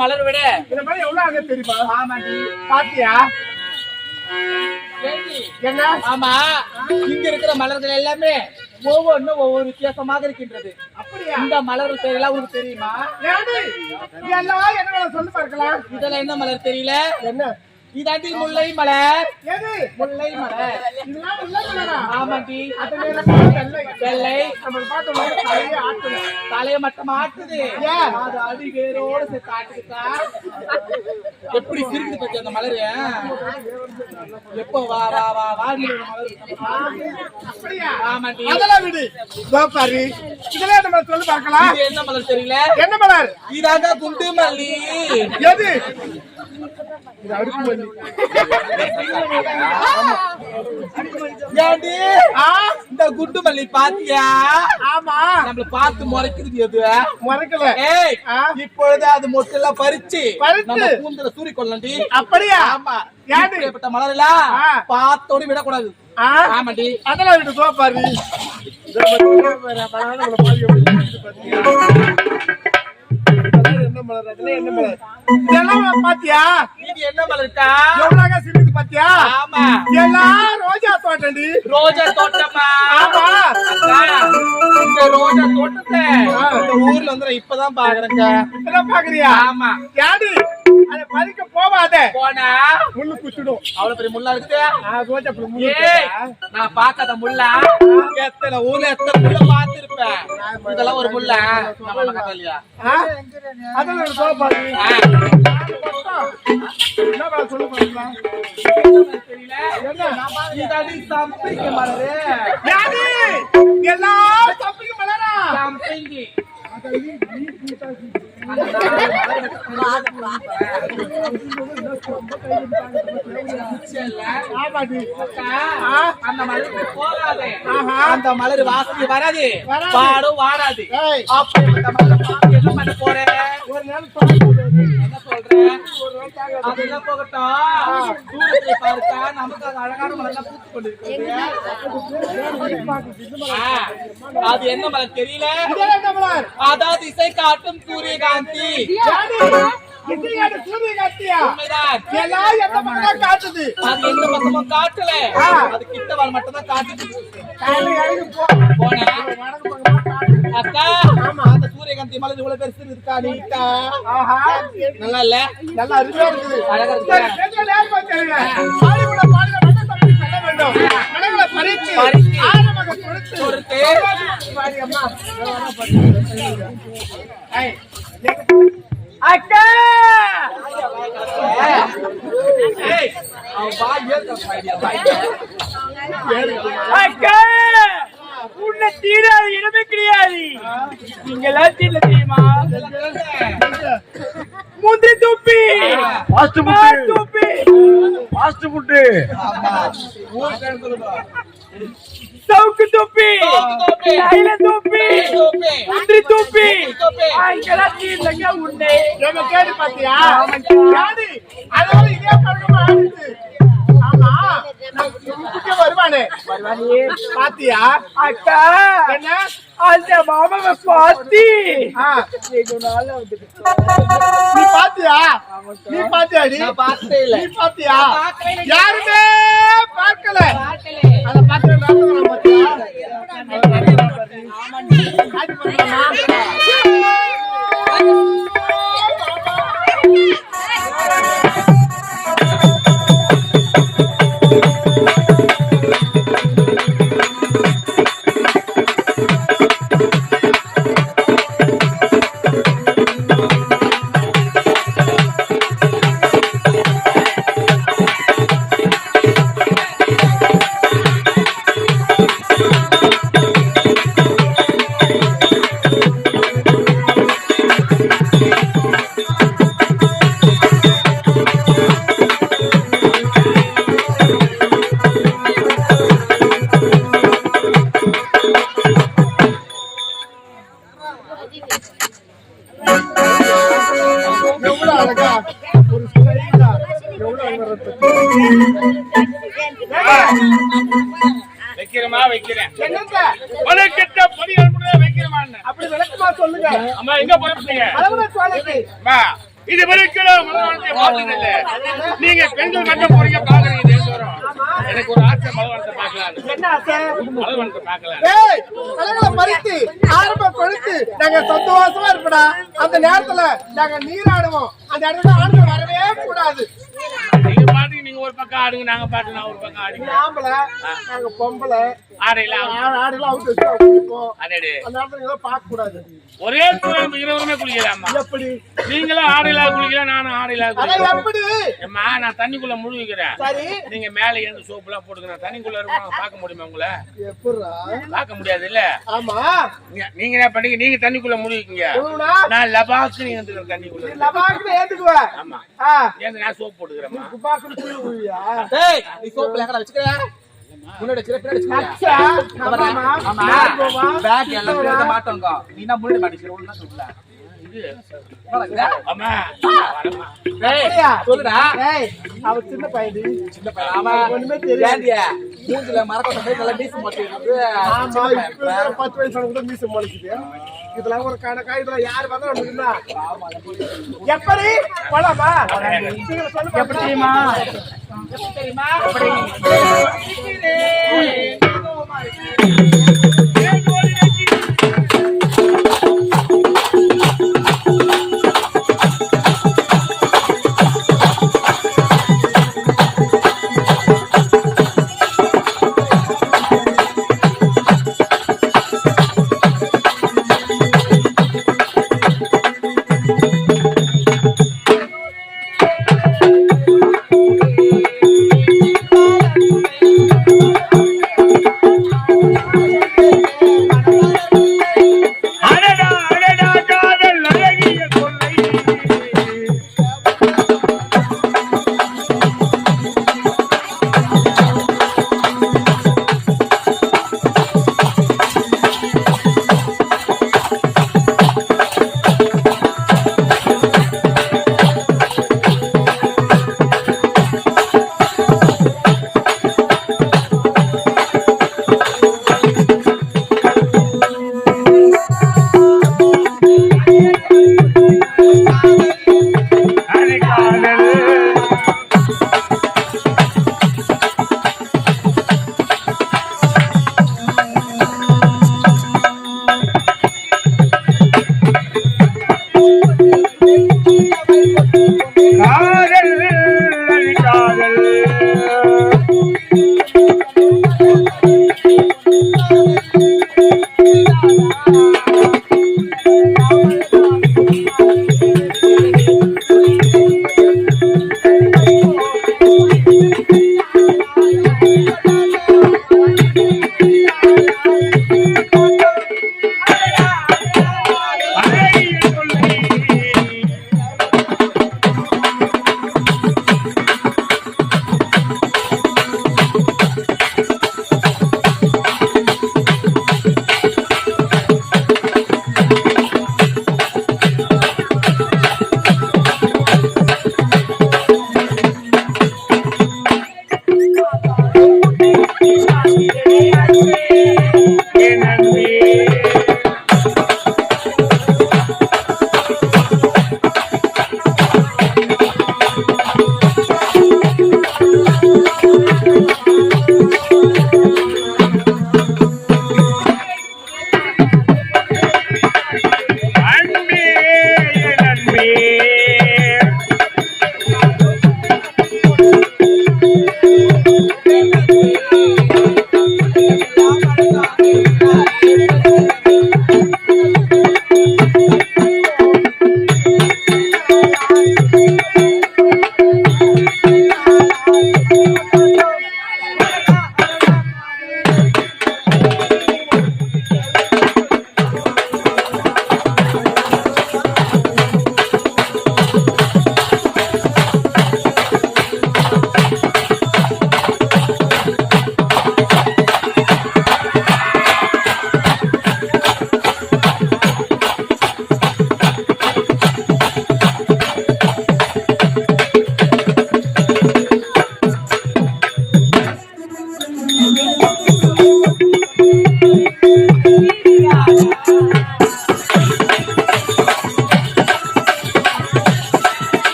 மலர் விட இந்த மாதிரி எவ்வளவு அங்க தெரியுமா? ஆமாண்டி. பாத்தியா என்ன? ஆமா, இங்க இருக்கிற மலர்கள் எல்லாமே ஒவ்வொன்றும் ஒவ்வொரு வித்தியாசமாக இருக்கின்றது. அப்படியா? இந்த மலர் பேரெல்லாம் உங்களுக்கு தெரியுமா? இதெல்லாம் என்ன சொல்லி பார்க்கலாம். இதெல்லாம் என்ன மலர் தெரியல? என்ன? இதாண்டி முல்லை மலர். எது? முல்லை மலர். இதெல்லாம் முல்லை மலரா? ஆமாண்டி. அது வெள்ளை. நம்ம பார்த்து தலையை ஆட்டுது. தலையை மட்டும் ஆட்டுது. அது அடி வேரோட சேர்த்து ஆட்டுதுக்கா. எப்படி சிரிக்குது பத்தி அந்த மலர். எப்போ வா வா வா வாடி அப்படியா? ஆமாண்டி. அதெல்லாம் விடு. பாரு, இதெல்லாம் நம்ம சொல்லி பார்க்கலாம். இது என்ன மலர் தெரியல? என்ன மலர்? இதாங்க குண்டு மல்லி. எது? இது அடுக்கு மல்லி. ஏண்டி இந்த குண்டு மல்லி பாத்தியா? ஆமா, நம்மள பார்த்து முறைக்குது. எது முறைக்கல? ஏய், இப்பொழுது அது மொட்டெல்லாம் பறிச்சு நம்ம கூந்தல சூரி கொள்ளண்டி. அப்படியா? ஆமா. ஏண்டி ஏற்பட்ட மலரெல்லாம் பார்த்தோட விடக்கூடாது. ஆமாண்டி. அதெல்லாம் விட்டு சோப்பாரு. என்ன மலர்? அதுல என்ன மலர்? இதெல்லாம் பாத்தியா? இது என்ன மலர்க்கா? எவ்வளவு சிரிக்குது பாத்தியா? ஆமா, எல்லாம் ரோஜா தோட்டம்டி. ரோஜா தோட்டமா? ஆமா. இந்த ரோஜா தோட்டத்தை இந்த ஊர்ல வந்து நான் இப்பதான் பாக்குறேன்க்கா. இப்பதான் பாக்குறியா? ஆமா. யாரு அத பறிக்க போவாத. போனா முள்ளு குத்திடும். அவ்வளவு பெரிய முள்ளா இருக்குது. ரோஜா பூ முள்ளு. நான் பார்க்காத முள்ளா? எத்தனை ஊர்ல எத்தனை முள்ள பார்த்திருப்பேன். இதெல்லாம் ஒரு முள்ளா? நம்ம கதை இல்லையா? அதெல்லாம் சோப்பாரு. என்ன பண்ண சொல்லு பாருங்க. தெரியல. இதாடி சம்பிங்க மலரு. யாரு? எல்லாம் சம்பிங்க மலரா? சம்பிங்கி. அந்த மலருக்கு போகாது. அந்த மலர் வாசனை வராது, பாடும் வாடாது. அப்படிப்பட்ட மலர் பார்த்து என்ன பண்ண போறேன்? என்ன சொல்றேன்? அதெல்லாம் போகட்டும். தூரத்தை பார்த்தா நமக்கு அது அழகான மலர்லாம் பூத்து கொண்டிருக்கிறது. அது என்ன மலர் தெரியல? அதாவது இசை காட்டும் சூரியகாந்தி. காட்டுது. அது எந்த பக்கமும் காட்டல. அது கிட்ட வாழ் மட்டும் தான் காட்டுது. அக்கா, அந்த சூரியகாந்தி மலர் இவ்வளவு பெருசு இருக்கா? நீட்டா நல்லா இல்ல? நல்லா அருமையா இருக்குது. அழகா இருக்கு. அக்கா, அக்கா, உன்னை தீராது இடமே கிடையாது. நீங்களாம் தீரல தெரியுமா? முந்திரி துப்பி, சவுக்கு துப்பி, கையில துப்பி, முந்திரி துப்பி, அங்கெல்லாம் தீரலங்க உன்னை. கேடு பாத்தியா? அதோட இதே பழக்கமா ஆயிடுச்சு. ஆமா, வருவானே பாத்தியா? அக்கா, என்ன அந்த மாமாவை பாத்தி நீ பாத்தியா? நீ பாத்தியாடி? பார்த்தே இல்ல. நீ பாத்தியா? யாருமே பார்க்கல. அத பார்த்து பாத்தியா? வைக்கிறமா வைக்கிறேன். உனக்கிட்ட பணிகள் முடிய வைக்கிறமா? அப்படி விளக்கமா சொல்லுங்க. அம்மா எங்க போறீங்க? அளவுல சோலைக்கு. அம்மா இது வரைக்கும் மலவானத்தை பார்த்ததில்லை. நீங்க பெண்கள் கட்ட போறீங்க பாக்குறீங்க தேசம். எனக்கு ஒரு ஆசை மலவானத்தை பார்க்கலாம். என்ன ஆசை? மலவானத்தை பார்க்கலாம். ஏய், தலைகளை பறித்து ஆரம்ப கொழுத்து நாங்க சந்தோஷமா இருப்படா. அந்த நேரத்துல நாங்க நீராடுவோம். அந்த இடத்துல ஆண்கள் வரவே கூடாது. நீங்க பாட்டுக்கு நீங்க ஒரு பக்கம் ஆடுங்க, நாங்க பாட்டு நான் ஒரு பக்கம் ஆடுங்க. ஆம்பளை நாங்க பொம்பளை ஆடையெல்லாம் ஆடுலாம் அவுட்டு வச்சு குளிப்போம். அடடே அந்த நேரத்துல நீங்க பார்க்க கூடாது. ஒரே இருவருமே குளிக்கலாமா? எப்படி நீங்களும் ஆடையில குளிக்கலாம், நானும் ஆடையில அதான் குளிக்கலாம். எப்படி? ஏம்மா, நான் தண்ணிக்குள்ள முழுகிக்கிறேன். சரி நீங்க மேல இருந்து சோப்பு எல்லாம் போட்டுக்கிறேன். தண்ணிக்குள்ள இருப்பாங்க, பார்க்க முடியுமா உங்களை? எப்படிடா? பார்க்க முடியாது இல்ல. ஆமா நீங்க என்ன பண்ணீங்க? நீங்க தண்ணிக்குள்ள முழுகிக்கீங்க, உழுவுனா நான் லபாக்கு ஏந்துக்கிறேன் தண்ணிக்குள்ள. லபாக்குல ஏத்துக்குவ. ஆமா, ஆ ஏந்து நான் சோப்பு போட்டுக்கிறேம்மா. குபாக்குல குளி உழுவியா? டேய் நீ சோப்புல எங்கடா வச்சுக்கற முன்னாடி வச்சுக்கற பின்னாடி வச்சுக்கற அச்சா ஆமா ஆமா பேக் எல்லாம் பேட மாட்டோங்க நீ என்ன முன்னாடி மாட்டிக்கிற ஒண்ணு தான் சொல்லல இது என்னடா அம்மா வரமா. டேய் அப்படியா? சொல்லுடா ஏய் அவ சின்ன பையன்டி. சின்ன பையன் ஆமா ஒண்ணுமே தெரியாது. ஏண்டியா மூஞ்சில மரக்கட்ட மாதிரி நல்லா மீச மாட்டிக்கிட்டு ஆமா இப்ப 10 வயசுல கூட மீச முளைக்குது. இதெல்லாம் ஒரு கணக்கா இதெல்லாம் யார் வந்தா நமக்கு என்ன? எப்படி போலாமா? சீக்கிரம் சொல்லு. எப்படி தெரியுமா எப்படி தெரியுமா எப்படி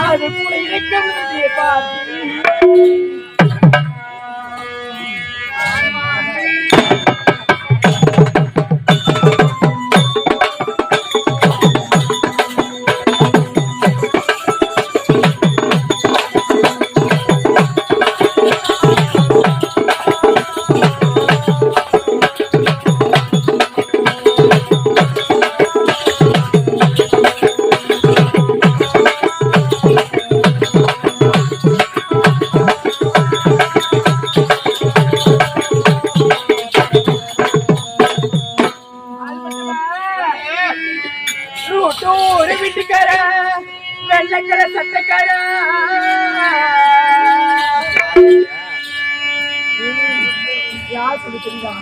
அது கூட இருக்கிறது பார்த்து ஒரு வீட்டுக்கார வெள்ளக்கர சட்டக்கார யார் சொல்லி தெரியுதா?